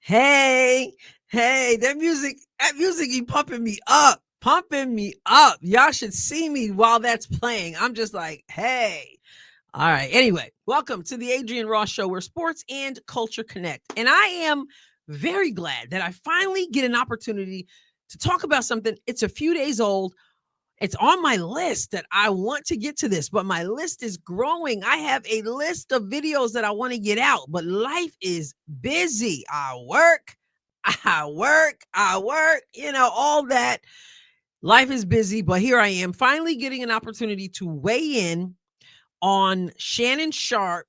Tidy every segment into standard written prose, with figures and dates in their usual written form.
Hey, that music, you pumping me up, pumping me up. Y'all should see me while that's playing. I'm just like, hey. All right. Anyway, welcome to the Adrienne Ross Show, where sports and culture connect. And I am very glad that I finally get an opportunity to talk about something. It's a few days old. It's on my list that I want to get to this, but my list is growing. I have a list of videos that I want to get out, but life is busy. I work, all that. Life is busy, but here I am finally getting an opportunity to weigh in on Shannon Sharpe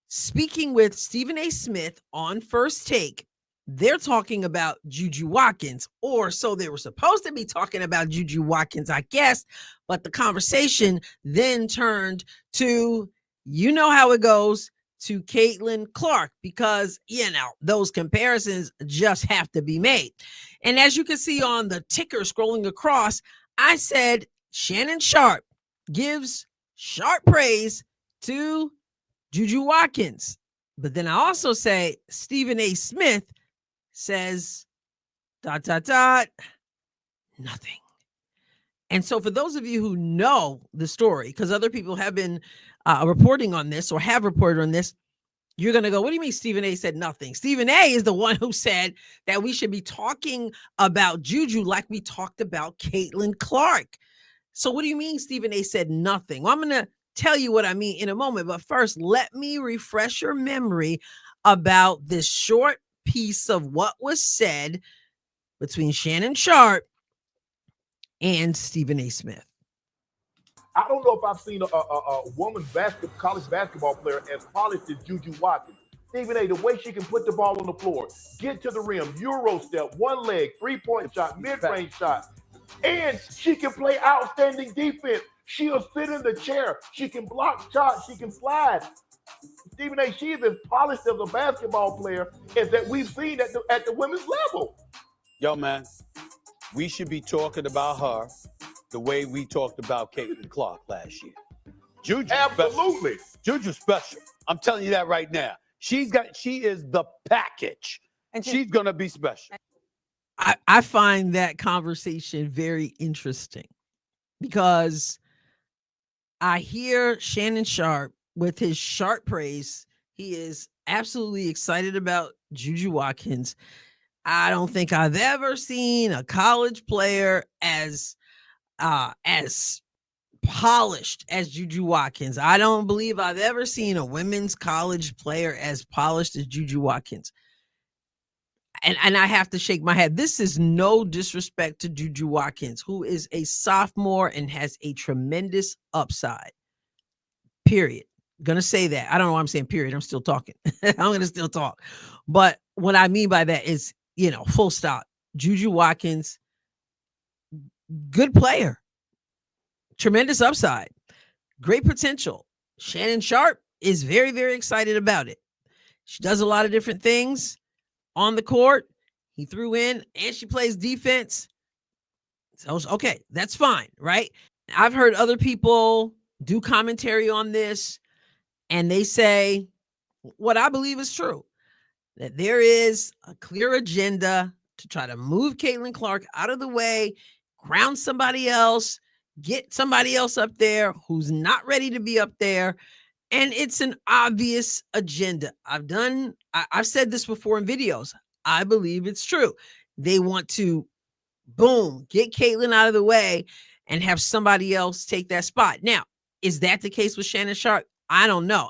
speaking with Stephen A. Smith on First Take. They're talking about JuJu Watkins, or so they were supposed to be talking about JuJu Watkins, I guess. But the conversation then turned to, you know how it goes, to Caitlin Clark, because, those comparisons just have to be made. And as you can see on the ticker scrolling across, I said Shannon Sharpe gives sharp praise to JuJu Watkins. But then I also say Stephen A. Smith says ... nothing. And so for those of you who know the story, because other people have been reporting on this or have reported on this, you're going to go, what do you mean Stephen A. said nothing? Stephen A. is the one who said that we should be talking about JuJu like we talked about Caitlin Clark. So what do you mean Stephen A. said nothing? Well, I'm going to tell you what I mean in a moment. But first, let me refresh your memory about this short piece of what was said between Shannon Sharpe and Stephen A. Smith. I don't know if I've seen a woman college basketball player as polished as JuJu Watkins. Stephen A., the way she can put the ball on the floor, get to the rim, Euro step, one leg, three-point shot, mid-range shot, and she can play outstanding defense. She'll sit in the chair. She can block shots. She can slide. Stephen A., she is as polished as a basketball player as that we've seen at the women's level. Yo, man, we should be talking about her the way we talked about Caitlin Clark last year. JuJu, absolutely. JuJu special. I'm telling you that right now. She is the package, and she's gonna be special. I find that conversation very interesting because I hear Shannon Sharpe with his sharp praise. He is absolutely excited about JuJu Watkins. I don't think I've ever seen a college player as polished as JuJu Watkins. I don't believe I've ever seen a women's college player as polished as JuJu Watkins. And I have to shake my head. This is no disrespect to JuJu Watkins, who is a sophomore and has a tremendous upside. Period. Gonna say that. I don't know why I'm saying period. I'm still talking. I'm gonna still talk. But what I mean by that is, full stop. JuJu Watkins, good player. Tremendous upside. Great potential. Shannon Sharpe is very, very excited about it. She does a lot of different things on the court. He threw in, and she plays defense. So, okay, that's fine, right? I've heard other people do commentary on this, and they say what I believe is true, that there is a clear agenda to try to move Caitlin Clark out of the way, crown somebody else, get somebody else up there who's not ready to be up there. And it's an obvious agenda. I've said this before in videos. I believe it's true. They want to, boom, get Caitlin out of the way and have somebody else take that spot. Now, is that the case with Shannon Sharpe? I don't know.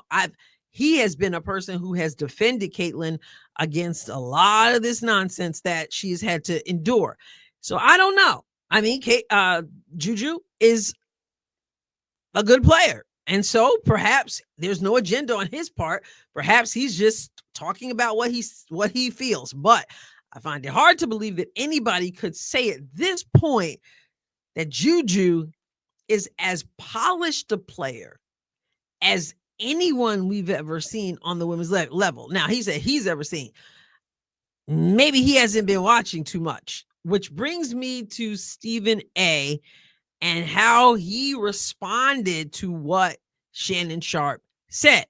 He has been a person who has defended Caitlin against a lot of this nonsense that she's had to endure. So I don't know. I mean, JuJu is a good player. And so perhaps there's no agenda on his part. Perhaps he's just talking about what he feels. But I find it hard to believe that anybody could say at this point that JuJu is as polished a player as anyone we've ever seen on the women's level. Now, he said he's ever seen. Maybe he hasn't been watching too much, which brings me to Stephen A. and how he responded to what Shannon Sharpe said.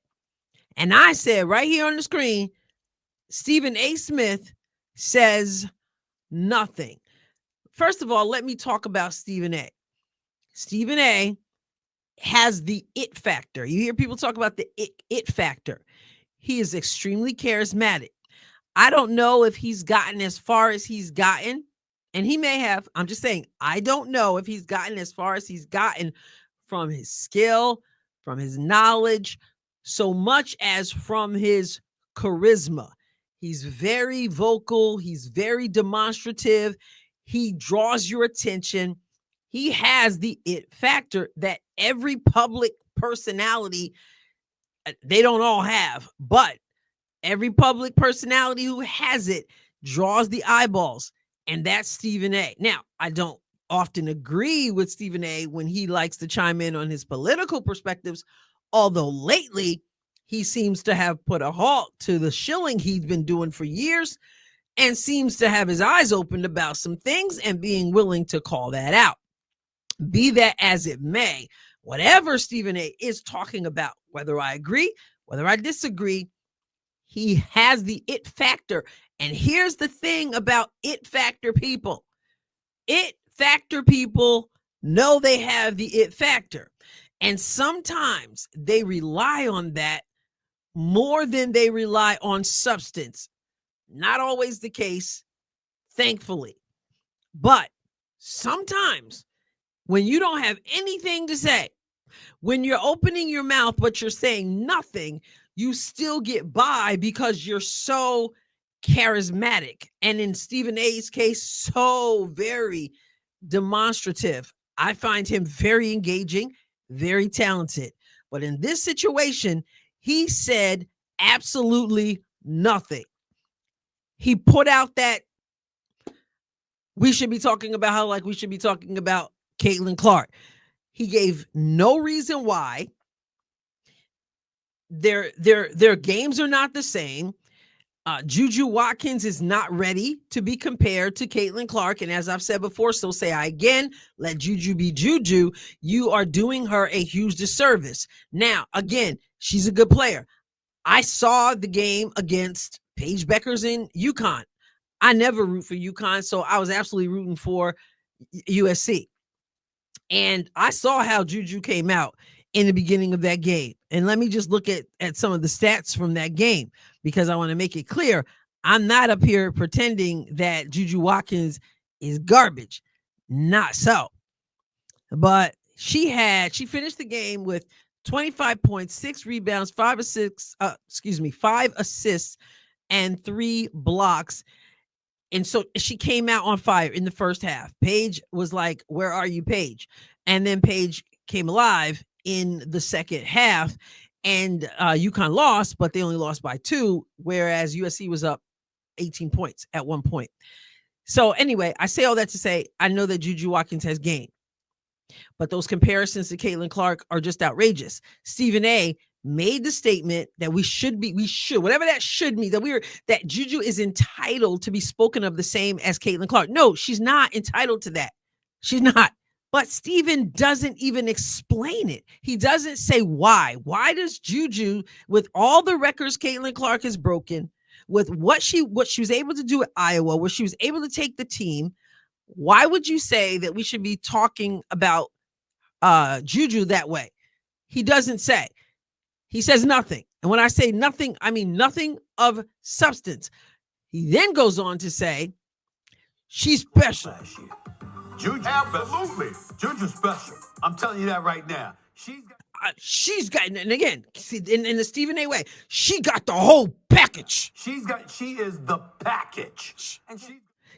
And I said right here on the screen, Stephen A. Smith says nothing. First of all, let me talk about Stephen A. Stephen A. has the it factor. You hear people talk about the it factor. He is extremely charismatic. I don't know if he's gotten as far as he's gotten, and he may have. I'm just saying, I don't know if he's gotten as far as he's gotten from his skill, from his knowledge, so much as from his charisma. He's very vocal. He's very demonstrative. He draws your attention. He has the it factor that every public personality, they don't all have, but every public personality who has it draws the eyeballs, and that's Stephen A. Now, I don't often agree with Stephen A. when he likes to chime in on his political perspectives, although lately he seems to have put a halt to the shilling he's been doing for years and seems to have his eyes opened about some things and being willing to call that out. Be that as it may, whatever Stephen A. is talking about, whether I agree, whether I disagree, he has the it factor. And here's the thing about it factor people. It factor people know they have the it factor. And sometimes they rely on that more than they rely on substance. Not always the case, thankfully. But sometimes when you don't have anything to say, when you're opening your mouth but you're saying nothing, you still get by because you're so charismatic. And in Stephen A.'s case, so very demonstrative. I find him very engaging, very talented. But in this situation, he said absolutely nothing. He put out that we should be talking about how like we should be talking about Caitlin Clark. He gave no reason why. Their games are not the same. JuJu Watkins is not ready to be compared to Caitlin Clark. And as I've said before, so say I again, let JuJu be JuJu. You are doing her a huge disservice. Now, again, she's a good player. I saw the game against Paige Beckers in UConn. I never root for UConn, so I was absolutely rooting for USC. And I saw how JuJu came out in the beginning of that game. And let me just look at some of the stats from that game, because I want to make it clear. I'm not up here pretending that JuJu Watkins is garbage. Not so. But she finished the game with 25 points, 6 rebounds, 5 assists, and 3 blocks. And so she came out on fire in the first half. Paige was like, "Where are you, Paige?" And then Paige came alive in the second half, and UConn lost, but they only lost by 2, whereas USC was up 18 points at one point. So anyway, I say all that to say, I know that JuJu Watkins has game, but those comparisons to Caitlin Clark are just outrageous. Stephen A. made the statement that we should, whatever that should mean, that JuJu is entitled to be spoken of the same as Caitlin Clark. No, she's not entitled to that. She's not. But Stephen doesn't even explain it. He doesn't say why. Why does JuJu, with all the records Caitlin Clark has broken, with what she was able to do at Iowa, where she was able to take the team, why would you say that we should be talking about JuJu that way? He doesn't say. He says nothing. And when I say nothing, I mean nothing of substance. He then goes on to say, she's special. JuJu, absolutely. JuJu's special. I'm telling you that right now. She's got, and again, see, in the Stephen A. way, she got the whole package. She is the package. And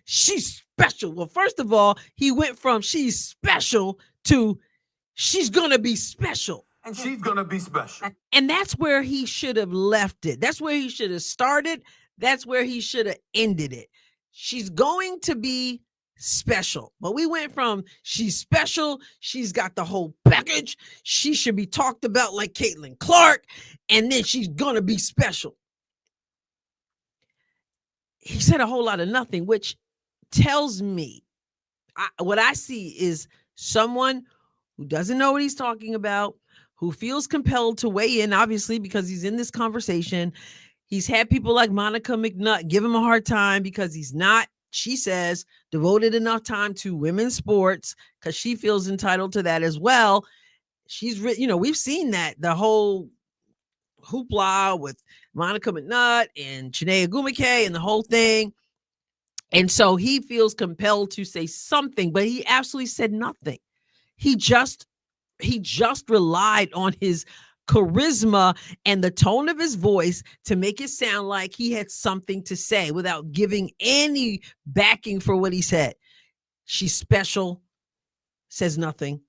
she's special. Well, first of all, he went from she's special to she's going to be special. And she's going to be special. And that's where he should have left it. That's where he should have started. That's where he should have ended it. She's going to be special. But we went from she's special, she's got the whole package, she should be talked about like Caitlin Clark, and then she's going to be special. He said a whole lot of nothing, which tells me what I see is someone who doesn't know what he's talking about, who feels compelled to weigh in, obviously, because he's in this conversation. He's had people like Monica McNutt give him a hard time because he's not, she says, devoted enough time to women's sports because she feels entitled to that as well. She's, we've seen that, the whole hoopla with Monica McNutt and Chiney Ogwumike and the whole thing. And so he feels compelled to say something, but he absolutely said nothing. He just relied on his charisma and the tone of his voice to make it sound like he had something to say without giving any backing for what he said. She's special, says nothing.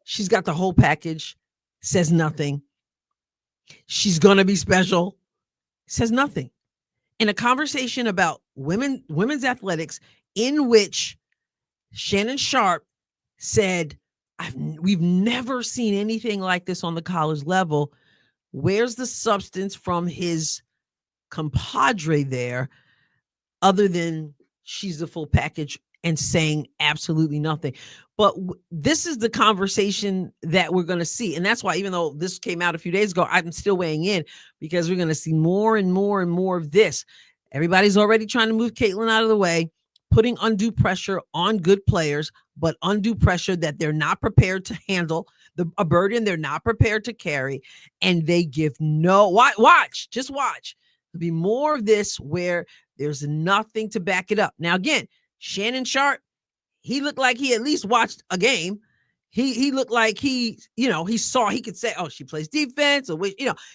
She's got the whole package, says nothing. She's gonna be special, says nothing. In a conversation about women's athletics, in which Shannon Sharpe said, we've never seen anything like this on the college level. Where's the substance from his compadre there, other than she's the full package and saying absolutely nothing? But this is the conversation that we're going to see. And that's why, even though this came out a few days ago, I'm still weighing in, because we're going to see more and more and more of this. Everybody's already trying to move Caitlin out of the way, putting undue pressure on good players, but undue pressure that they're not prepared to handle, a burden they're not prepared to carry, and they give no, just watch. There'll be more of this where there's nothing to back it up. Now, again, Shannon Sharpe, he looked like he at least watched a game. He looked like he could say, oh, she plays defense, or,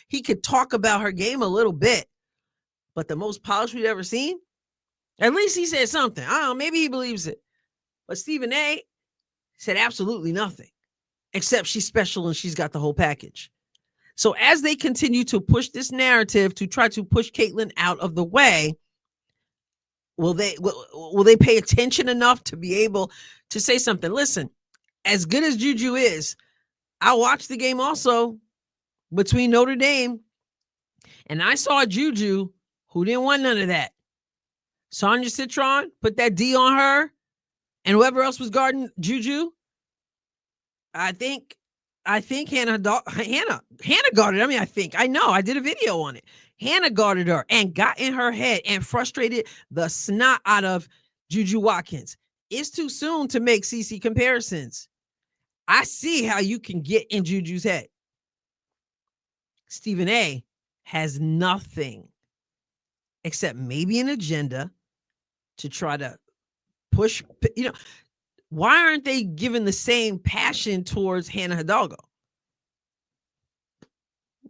he could talk about her game a little bit. But the most polished we've ever seen, at least he said something. I don't know, maybe he believes it. But Stephen A said absolutely nothing, except she's special and she's got the whole package. So as they continue to push this narrative to try to push Caitlin out of the way, will they pay attention enough to be able to say something? Listen, as good as Juju is, I watched the game also between Notre Dame, and I saw Juju who didn't want none of that. Sonia Citron put that D on her, and whoever else was guarding Juju, I think Hannah guarded. I know, I did a video on it. Hannah guarded her and got in her head and frustrated the snot out of JuJu Watkins. It's too soon to make CC comparisons. I see how you can get in Juju's head. Stephen A has nothing except maybe an agenda to try to push. Why aren't they giving the same passion towards Hannah Hidalgo?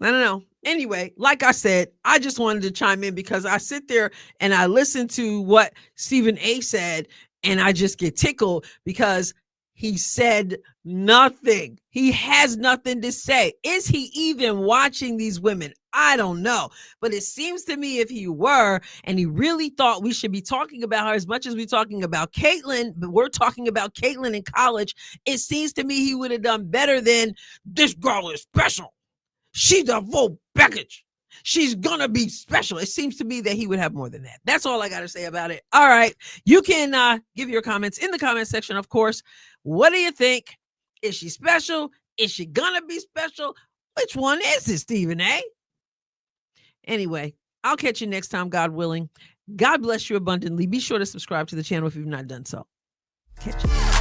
I don't know. Anyway, like I said, I just wanted to chime in because I sit there and I listen to what Stephen A said, and I just get tickled because he said nothing. He has nothing to say. Is he even watching these women? I don't know. But it seems to me if he were, and he really thought we should be talking about her as much as we're talking about Caitlin, but we're talking about Caitlin in college, it seems to me he would have done better than, this girl is special. She's a full package. She's gonna be special. It seems to me that he would have more than that. That's all I got to say about it. All right. You can give your comments in the comment section, of course. What do you think? Is she special? Is she gonna be special? Which one is it, Stephen A? Anyway, I'll catch you next time, God willing. God bless you abundantly. Be sure to subscribe to the channel if you've not done so. Catch you.